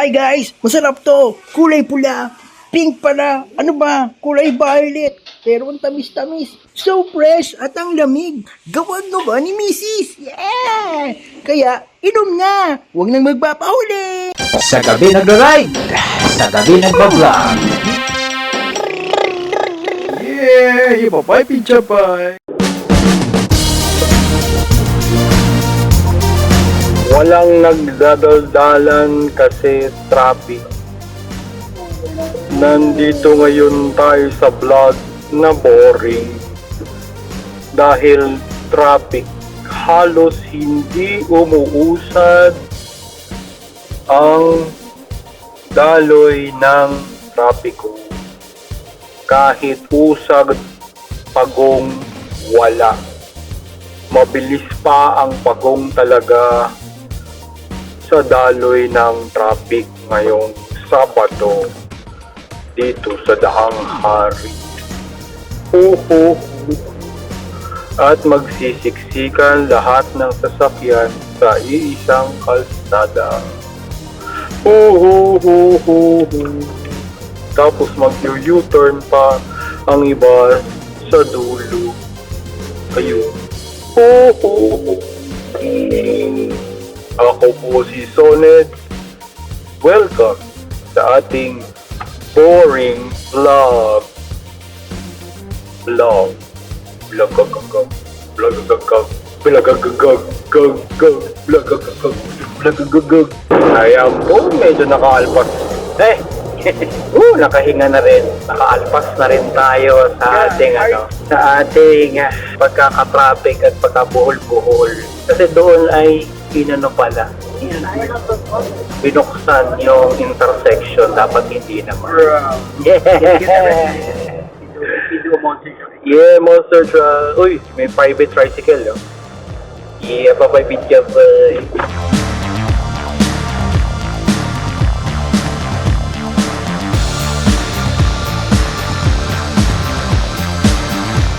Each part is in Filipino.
Hi guys, masarap to. Kulay pula. Pink pala. Ano ba? Kulay violet. Pero ang tamis-tamis. So fresh at ang lamig. Gawad no ba ni Mrs.? Yeah! Kaya, inom na. Huwag nang magpapahuli. Sa gabi nagra-ride, sa gabi nagbablog. Yeah! Hipapay, pinchapay! Walang nagdadaldalan kasi traffic. Nandito ngayon tayo sa vlog na boring. Dahil traffic, halos hindi umuusad ang daloy ng trapiko. Kahit usag pagong wala. Mabilis pa ang pagong talaga sa daloy ng traffic ngayong Sabado dito sa Dahang Hari. At magsisiksikan lahat ng sasakyan sa iisang kalsada. Tapos mag-U-turn pa ang iba sa dulo. Ayun. Ako po si Soned. Welcome sa ating boring vlog. Ayan po, medyo nakaalpas. Nakahinga na rin. Nakaalpas na rin tayo sa ating pagkaka-traffic at pagkabuhol-buhol. Kasi doon ay binuksan yung intersection, dapat hindi naman. Yeah, monster truck. Uy, may private tricycle, no? Yeah, papay ka ba?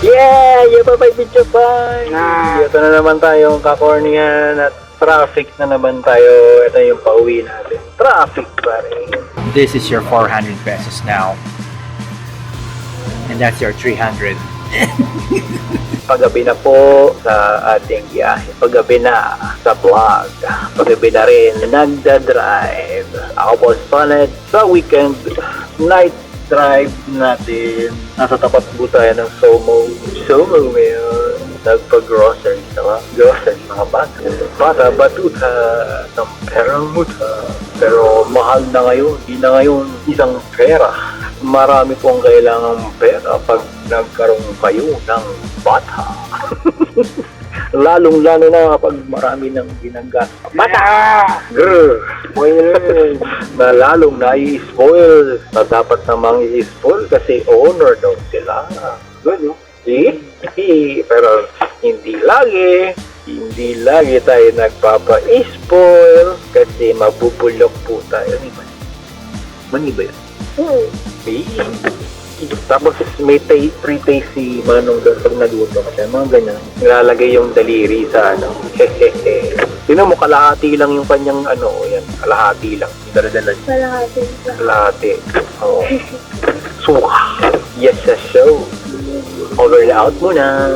Yeah, papay ka ba? Ito na naman tayong kakornihan at traffic na naman tayo. Ito yung pauwi natin. Traffic pa rin. This is your 400 pesos now. And that's your 300. Paggabi na po sa ating biyahe. Paggabi na sa vlog. Paggabi na rin nagda-drive. Ako po si Soned sa weekend night drive natin. Nasa tapat po tayo ng Somo. Somo ngayon. Nagpa-grocery sa mga bata, batuta, ng perang muta. Pero mahal na ngayon. Hindi na ngayon isang pera. Marami pong kailangang pera pag nagkaroon kayo ng bata. Lalong-lalo na kapag marami ng ginagat. Bata! Spoiler! Na lalong nai-spoil. Na dapat namang i-spoil kasi honor daw sila. Good, no? Pero hindi lagi tayo nagpapa-spoil kasi mabubulok po tayo. Mani ba yun? Tapos may free taste si Manong doon pag nagutom siya. Mga ganyan. Nilalagay yung daliri sa Tingnan mo, kalahati lang yung kanyang yan. Kalahati lang. Dala-dala. Kalahati. Oo. Suka. Yes, show. Over and out muna.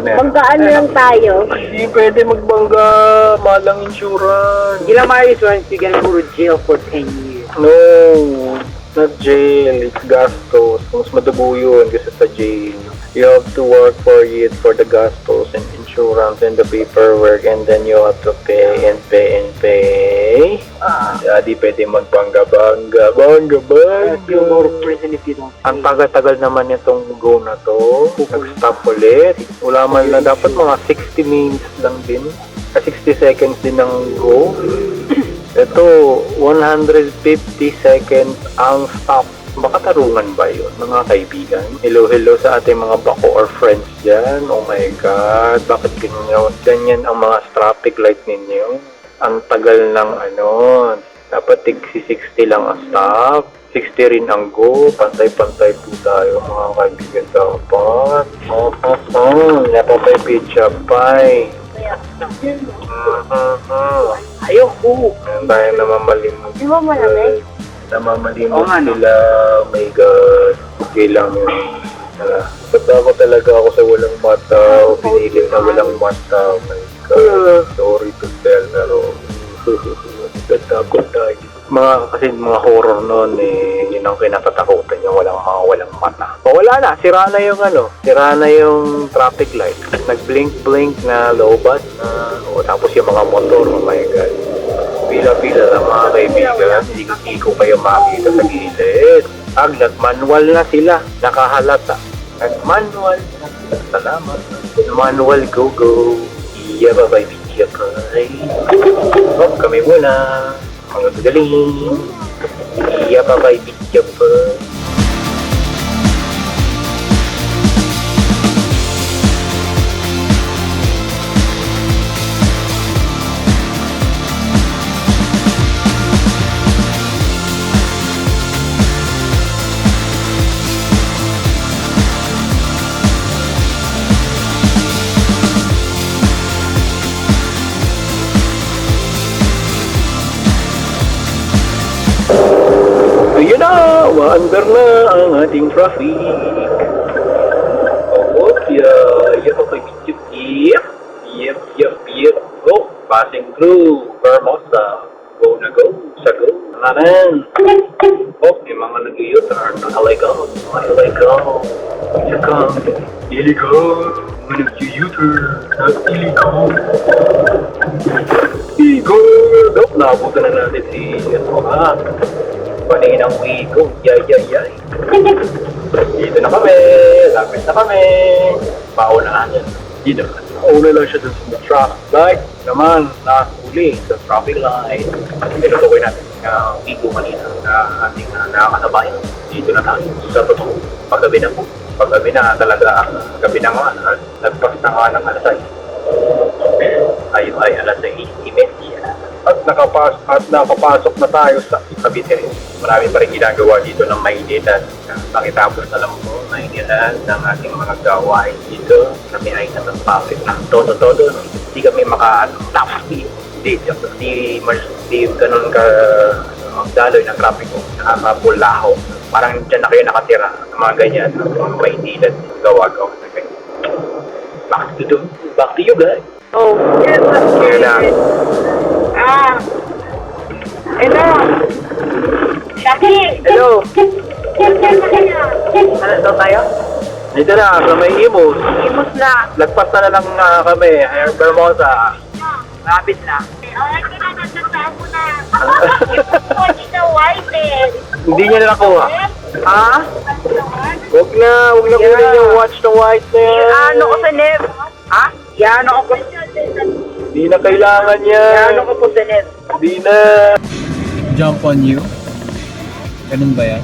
Banggaan lang tayo. Hindi pwede magbangga. Malang insurance. Hindi lang maayos once you get puro jail for 10 years. No, not jail. It's gastos. Mas madugo yun kasi sa jail. You have to work for it, for the gastos and insurance and the paperwork, and then you have to pay and pay. Di pwede magbangga-bangga. You're more prison if you don't. Ang tagal-tagal naman itong go na to. Nag-stop ulit. Wala man lang, dapat mga 60 minutes lang din. 60 seconds din ang go. Ito, 150 seconds ang stop. Baka tarungan ba yun, mga kaibigan? Hello sa ating mga bako or friends dyan. Oh my God, bakit ganyan ang mga traffic light ninyo? Ang tagal ng dapat tig 60 lang ang stop. 60 rin ang go. Pantay-pantay po tayo mga kaibigan dapat. Napapay pizza pie. Ayoko. Ang tayo namamalimot. Di ba malamig? Namamalimot sila. Oh my God. Okay lang yun. Basta ako talaga ako sa walang mata. Pinili na walang mata. Oh my God. Sorry to tell, pero takot tayo. Kasi mga horror noon yun ang kinatatakutan yung walang mata. O wala na, sira na yung traffic light. Nag-blink na lowbat tapos yung mga motor, oh my God. Pila-pila na mga kaibigan, hindi ko kayo makita sa gilid. Nag-manual na sila, nakahalata. Nag-manual, salamat. Manual, go. Iya ba, baby? Iya ba? Kami muna. Mga galing. Iya ba, baby? Iya ba? Ayun na, maandar na ang ating traffic. Yep. Go, passing through Vermosa. Go na go, sa go. Nanan. May mga nag-u-turn. Illegal. Illegal. Mga nag-u-turn. Illegal. Naabutan na natin si Paninang Wigo. Yay. Dito na kami. Lapit na kami. Paunahan yan. Dito. Una lang siya dun sa traffic light. Naman, nakahuli sa traffic light. Tinutukoy natin ang Wigo kanina na ating nakakasabayan. Dito na tayo. Sa totoo. Paggabi na po. Paggabi na talaga. Gabi na nga. Nagpas na nga ng alas 6. Ay alas 6:30. At nakapasok na tayo sa Cavite. Marami pa rin ginagawa dito ng mainitan. Pakitapos na lang po, mainitan ng ating mga gawain dito. Kami ay nataspapit na todo. Hindi kami maka-top speed. Hindi ganun ka daloy ng trapiko. Nakakapulaho. Parang dyan na kayo nakatira. Mga ganyan. Mainitan. Gawa-gawa na ganyan. Back to you guys. Oh, yes. Kaya na. Hello. Shaki. Hello. Ano daw tayo? Dito na, sa may Imus. Imus na. Lagpas na lang kami. Vermosa. Rapid na. Hindi na nagsasabi mo na. Watch the white Hindi niya nakuha. Ha? Huwag na kunin yung watch the white na yan. Ano ko sa Nev? Ha? Yan ako po. Hindi na kailangan yan. Yan ako po sa Nev. Hindi na. Jump on you. Ganun ba yan?